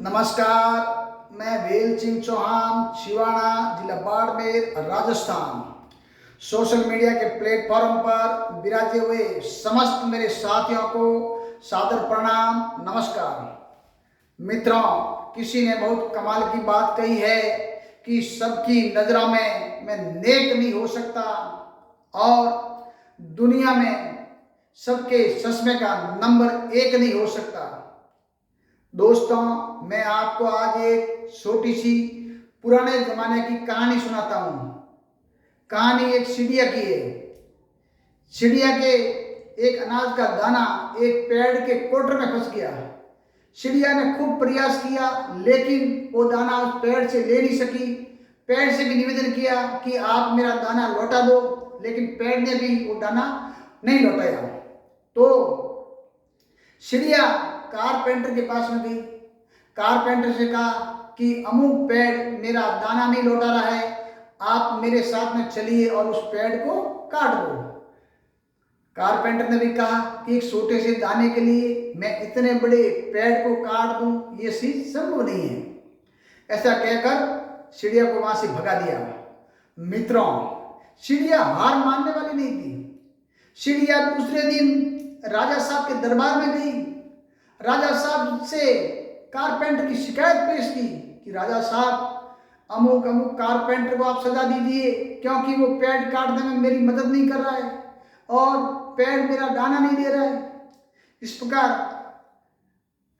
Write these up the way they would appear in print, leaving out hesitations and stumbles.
नमस्कार, मैं वेल सिंह चौहान, छिवाड़ा जिला बाड़मेर, राजस्थान। सोशल मीडिया के प्लेटफॉर्म पर विराजे हुए समस्त मेरे साथियों को सादर प्रणाम, नमस्कार। मित्रों, किसी ने बहुत कमाल की बात कही है कि सबकी नजरों में मैं नेक नहीं हो सकता और दुनिया में सबके चश्मे का नंबर 1 नहीं हो सकता। दोस्तों, मैं आपको आज एक छोटी सी पुराने जमाने की कहानी सुनाता हूँ। कहानी एक चिड़िया की है। चिड़िया के एक अनाज का दाना एक पेड़ के कोटर में फंस गया। चिड़िया ने खूब प्रयास किया, लेकिन वो दाना उस पेड़ से ले नहीं सकी। पेड़ से भी निवेदन किया कि आप मेरा दाना लौटा दो, लेकिन पेड़ ने भी वो दाना नहीं लौटाया। तो चिड़िया कारपेंटर के पास में गई। कारपेंटर से कहा कि अमुक पेड़ मेरा दाना नहीं लौटा रहा है, आप मेरे साथ में चलिए और उस पेड़ को काट दो। कारपेंटर ने भी कहा कि एक छोटे से दाने के लिए मैं इतने बड़े पेड़ को काट दूं, ये चीज संभव नहीं है। ऐसा कहकर चिड़िया को वहां से भगा दिया। मित्रों, चिड़िया हार मानने वाली नहीं थी। चिड़िया दूसरे दिन राजा साहब के दरबार में गई। राजा साहब से कारपेंटर की शिकायत पेश की कि राजा साहब, अमुक अमुक कारपेंटर को आप सजा दीजिए, क्योंकि वो पेड़ काटने में मेरी मदद नहीं कर रहा है और पेड़ मेरा दाना नहीं दे रहा है। इस प्रकार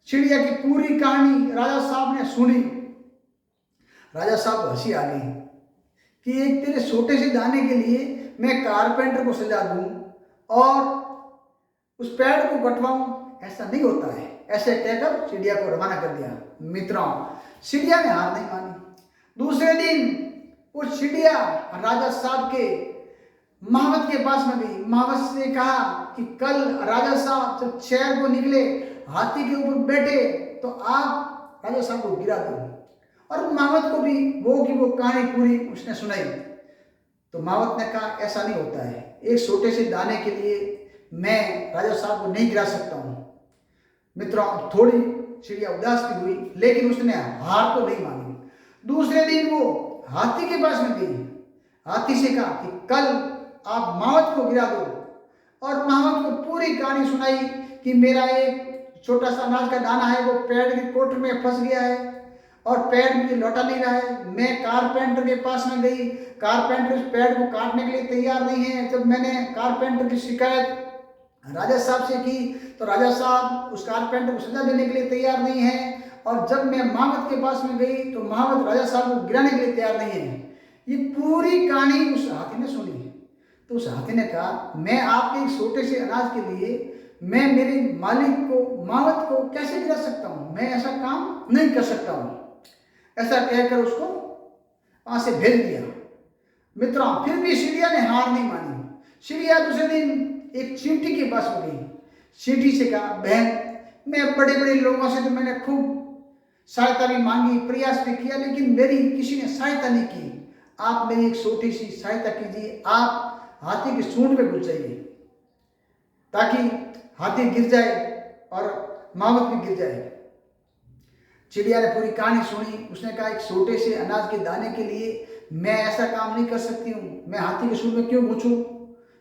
चिड़िया की पूरी कहानी राजा साहब ने सुनी। राजा साहब को हंसी आ गई कि एक तेरे छोटे से दाने के लिए मैं कारपेंटर को सजा दूं और उस पेड़ को कटवाऊं, ऐसा नहीं होता है। ऐसे कहकर चिड़िया को रवाना कर दिया। मित्रों, चिड़िया ने हार नहीं मानी। दूसरे दिन वो चिड़िया राजा साहब के महावत के पास में गई। महावत से कहा कि कल राजा साहब जब शहर को निकले, हाथी के ऊपर बैठे, तो आप राजा साहब को गिरा दो। और महावत को भी वो कहानी पूरी उसने सुनाई। तो महावत ने कहा ऐसा नहीं होता है, एक छोटे से दाने के लिए मैं राजा साहब को नहीं गिरा सकता हूं। मित्रों, थोड़ी चिड़िया उदास भी हुई, लेकिन उसने हार तो नहीं मानी। दूसरे दिन वो हाथी के पास में गई। हाथी से कहा कि कल आप महावत को गिरा दो। और महावत को पूरी कहानी सुनाई कि मेरा एक छोटा सा अनाज का दाना है, वो पेड़ के कोटर में फंस गया है और पेड़ मुझे लौटा नहीं रहा है। मैं कारपेंटर के पास में गई, कारपेंटर उस पेड़ को काटने के लिए तैयार नहीं है। जब मैंने कारपेंटर की शिकायत राजा साहब से की, तो राजा साहब उस कारपेंटर को सजा देने के लिए तैयार नहीं है। और जब मैं महावत के पास में गई, तो महावत राजा साहब को गिराने के लिए तैयार नहीं है। ये पूरी कहानी उस हाथी ने सुनी। तो उस हाथी ने कहा, मैं आपके एक छोटे से अनाज के लिए मैं मेरे मालिक को, महावत को कैसे गिरा सकता हूँ? मैं ऐसा काम नहीं कर सकता हूँ। ऐसा कहकर उसको वहां से भेज दिया। मित्रों, फिर भी चिड़िया ने हार नहीं मानी। चिड़िया दूसरे दिन एक चींटी के पास में गई। चींटी से कहा, बहन, मैं बड़े बड़े लोगों से तो मैंने खूब सहायता भी मांगी, प्रयास भी किया, लेकिन मेरी किसी ने सहायता नहीं की। आप मेरी एक छोटी सी सहायता कीजिए। आप हाथी की सूंड में घुस जाइए ताकि हाथी गिर जाए और महावत भी गिर जाए। चिड़िया ने पूरी कहानी सुनी। उसने कहा, एक छोटे से अनाज के दाने के लिए मैं ऐसा काम नहीं कर सकती हूँ। मैं हाथी के सूंड में क्यों घुसूं?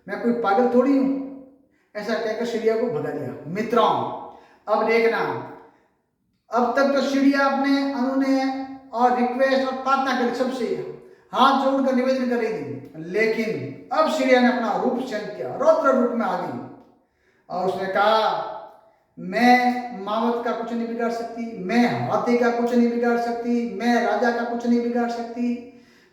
मैं कोई पागल थोड़ी हूं। ऐसा कहकर चिड़िया को भगा दिया। मित्रों, अब देखना, अब तक तो चिड़िया अपने अनुनय और रिक्वेस्ट और प्रार्थना करी, सबसे हाथ जोड़कर निवेदन कर रही थी, लेकिन अब चिड़िया ने अपना रूप चेंज किया, रौद्र रूप में आ गई और उसने कहा, मैं मावत का कुछ नहीं बिगाड़ सकती, मैं हाथी का कुछ नहीं बिगाड़ सकती, मैं राजा का कुछ नहीं बिगाड़ सकती,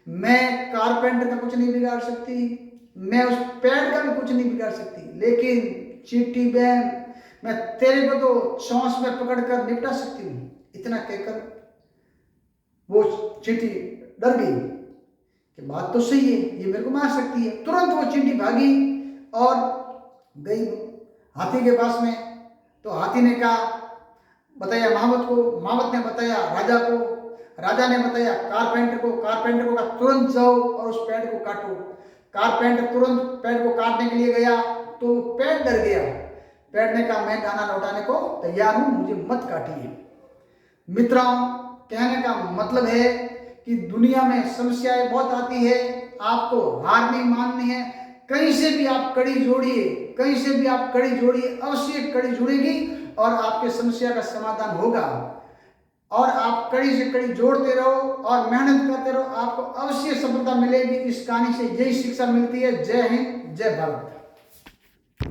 मैं कारपेंटर का कुछ नहीं बिगाड़ सकती, मैं उस पेड़ का भी कुछ नहीं बिगाड़ सकती, लेकिन चींटी बहन, मैं तेरे को तो चोंच में पकड़कर निपटा सकती हूँ। इतना कहकर वो चींटी डर गई कि बात तो सही है, ये मेरे को मार सकती है। तुरंत वो चींटी भागी और गई हाथी के पास में। तो हाथी ने कहा, बताया महावत को, महावत ने बताया राजा को, राजा ने बताया कारपेंटर को, कारपेंटर को कहा तुरंत जाओ और उस पेड़ को काटो। कारपेंटर तुरंत पेड़ को काटने के लिए गया तो पेड़ डर गया। पेड़ ने कहा, मैं दाना लौटाने को तैयार हूं, मुझे मत काटिए। मित्रों, कहने का मतलब है कि दुनिया में समस्याएं बहुत आती है, आपको हार नहीं माननी है। कहीं से भी आप कड़ी जोड़िए, कहीं से भी आप कड़ी जोड़िए, अवश्य कड़ी जुड़ेगी और आपके समस्या का समाधान होगा। और आप कड़ी से कड़ी जोड़ते रहो और मेहनत करते रहो, आपको अवश्य सफलता मिलेगी। इस कहानी से यही शिक्षा मिलती है। जय हिंद, जय भारत।